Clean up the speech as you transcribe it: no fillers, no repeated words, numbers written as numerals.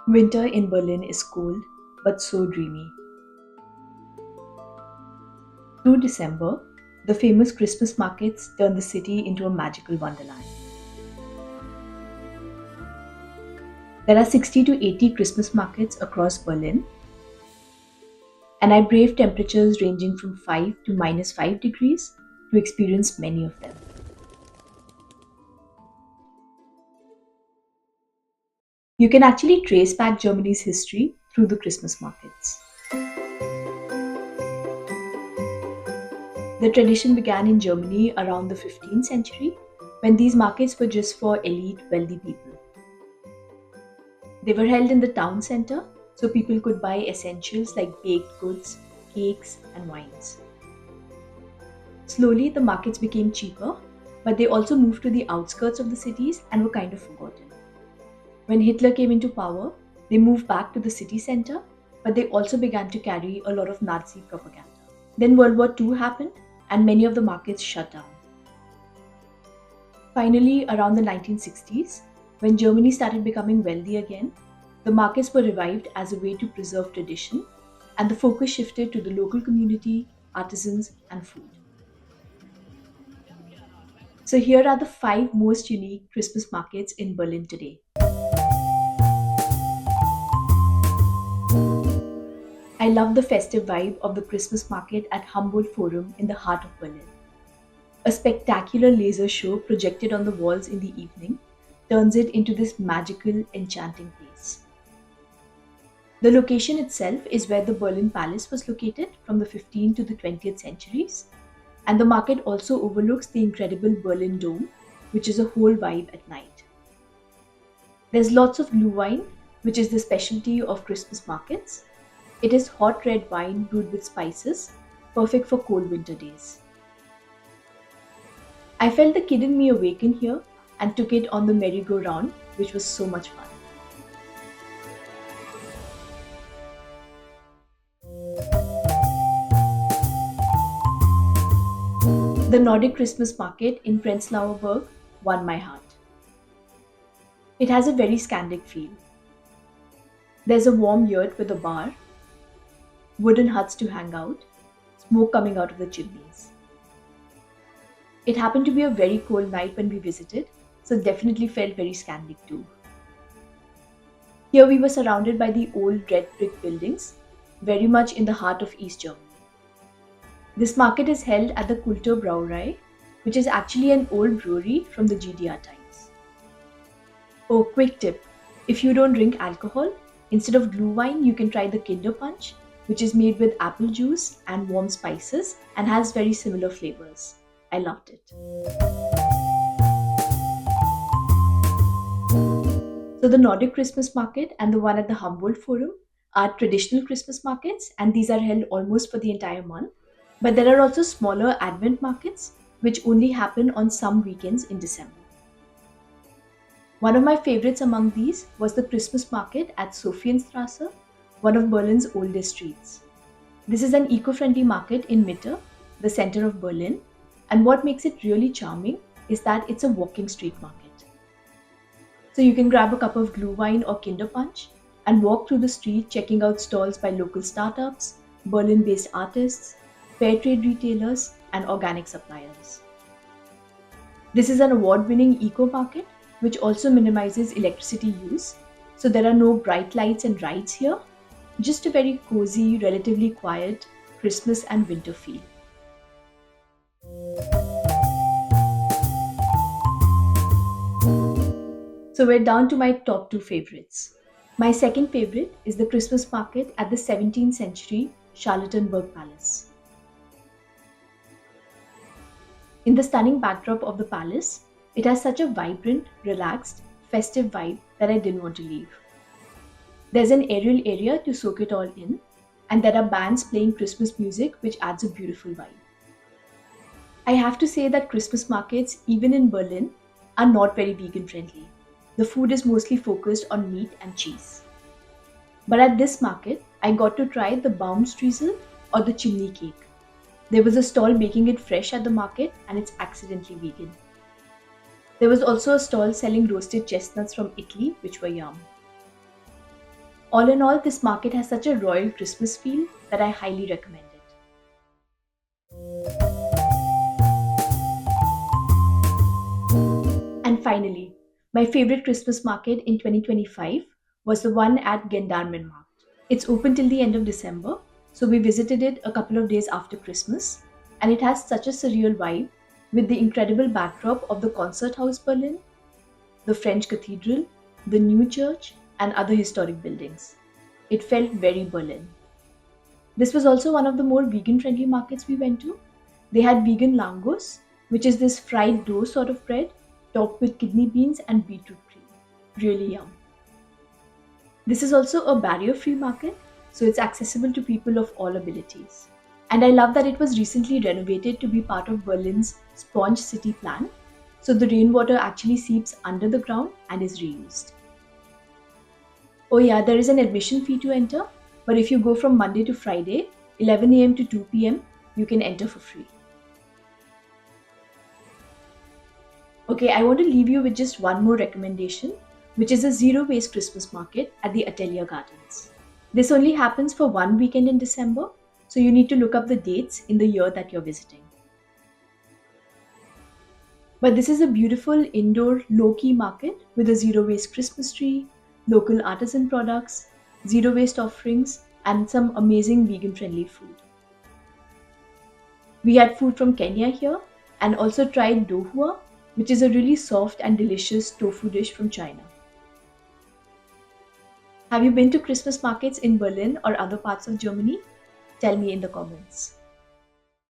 Winter in Berlin is cold, but so dreamy. Through December, the famous Christmas markets turn the city into a magical wonderland. There are 60 to 80 Christmas markets across Berlin, and I braved temperatures ranging from 5 to -5 degrees to experience many of them. You can actually trace back Germany's history through the Christmas markets. The tradition began in Germany around the 15th century when these markets were just for elite, wealthy people. They were held in the town center so people could buy essentials like baked goods, cakes, and wines. Slowly, the markets became cheaper, but they also moved to the outskirts of the cities and were kind of forgotten. When Hitler came into power, they moved back to the city center, but they also began to carry a lot of Nazi propaganda. Then World War II happened, and many of the markets shut down. Finally, around the 1960s, when Germany started becoming wealthy again, the markets were revived as a way to preserve tradition, and the focus shifted to the local community, artisans, and food. So, here are the five most unique Christmas markets in Berlin today. I love the festive vibe of the Christmas market at Humboldt Forum in the heart of Berlin. A spectacular laser show projected on the walls in the evening turns it into this magical, enchanting place. The location itself is where the Berlin Palace was located from the 15th to the 20th centuries, and the market also overlooks the incredible Berlin Dome, which is a whole vibe at night. There's lots of Glühwein, which is the specialty of Christmas markets. It is hot red wine brewed with spices, perfect for cold winter days. I felt the kid in me awaken here and took it on the merry-go-round, which was so much fun. The Nordic Christmas market in Prenzlauer Berg won my heart. It has a very Scandic feel. There's a warm yurt with a bar, wooden huts to hang out, smoke coming out of the chimneys. It happened to be a very cold night when we visited, so definitely felt very Scandic too. Here we were surrounded by the old red brick buildings, very much in the heart of East Germany. This market is held at the Kultur Brauerei, which is actually an old brewery from the GDR times. Oh, quick tip. If you don't drink alcohol, instead of Glühwein, you can try the Kinder Punch, which is made with apple juice and warm spices and has very similar flavors. I loved it. So the Nordic Christmas market and the one at the Humboldt Forum are traditional Christmas markets, and these are held almost for the entire month. But there are also smaller Advent markets, which only happen on some weekends in December. One of my favorites among these was the Christmas market at Sophienstrasse, one of Berlin's oldest streets. This is an eco-friendly market in Mitte, the center of Berlin, and what makes it really charming is that it's a walking street market. So you can grab a cup of Glühwein or Kinder Punch and walk through the street checking out stalls by local startups, Berlin-based artists, fair trade retailers, and organic suppliers. This is an award-winning eco-market which also minimizes electricity use, so there are no bright lights and rides here, just a very cozy, relatively quiet Christmas and winter feel. So we're down to my top two favorites. My second favorite is the Christmas market at the 17th century Charlottenburg Palace. In the stunning backdrop of the palace, it has such a vibrant, relaxed, festive vibe that I didn't want to leave. There's an aerial area to soak it all in, and there are bands playing Christmas music which adds a beautiful vibe. I have to say that Christmas markets, even in Berlin, are not very vegan friendly. The food is mostly focused on meat and cheese. But at this market, I got to try the Baumstreusel or the chimney cake. There was a stall baking it fresh at the market and it's accidentally vegan. There was also a stall selling roasted chestnuts from Italy, which were yum. All in all, this market has such a royal Christmas feel that I highly recommend it. And finally, my favorite Christmas market in 2025 was the one at Gendarmen Markt. It's open till the end of December, so we visited it a couple of days after Christmas, and it has such a surreal vibe with the incredible backdrop of the Concert House Berlin, the French Cathedral, the new church, and other historic buildings. It felt very Berlin. This was also one of the more vegan friendly markets we went to. They had vegan langos, which is this fried dough sort of bread topped with kidney beans and beetroot cream. Really yum. This is also a barrier free market, so it's accessible to people of all abilities. And I love that it was recently renovated to be part of Berlin's Sponge City plan, so the rainwater actually seeps under the ground and is reused. Oh, yeah, there is an admission fee to enter, but if you go from Monday to Friday, 11 a.m. to 2 p.m., you can enter for free. Okay, I want to leave you with just one more recommendation, which is a zero waste Christmas market at the Atelier Gardens. This only happens for one weekend in December, so you need to look up the dates in the year that you're visiting. But this is a beautiful indoor low key market with a zero waste Christmas tree, local artisan products, zero waste offerings, and some amazing vegan friendly food. We had food from Kenya here and also tried dohua, which is a really soft and delicious tofu dish from China. Have you been to Christmas markets in Berlin or other parts of Germany? Tell me in the comments.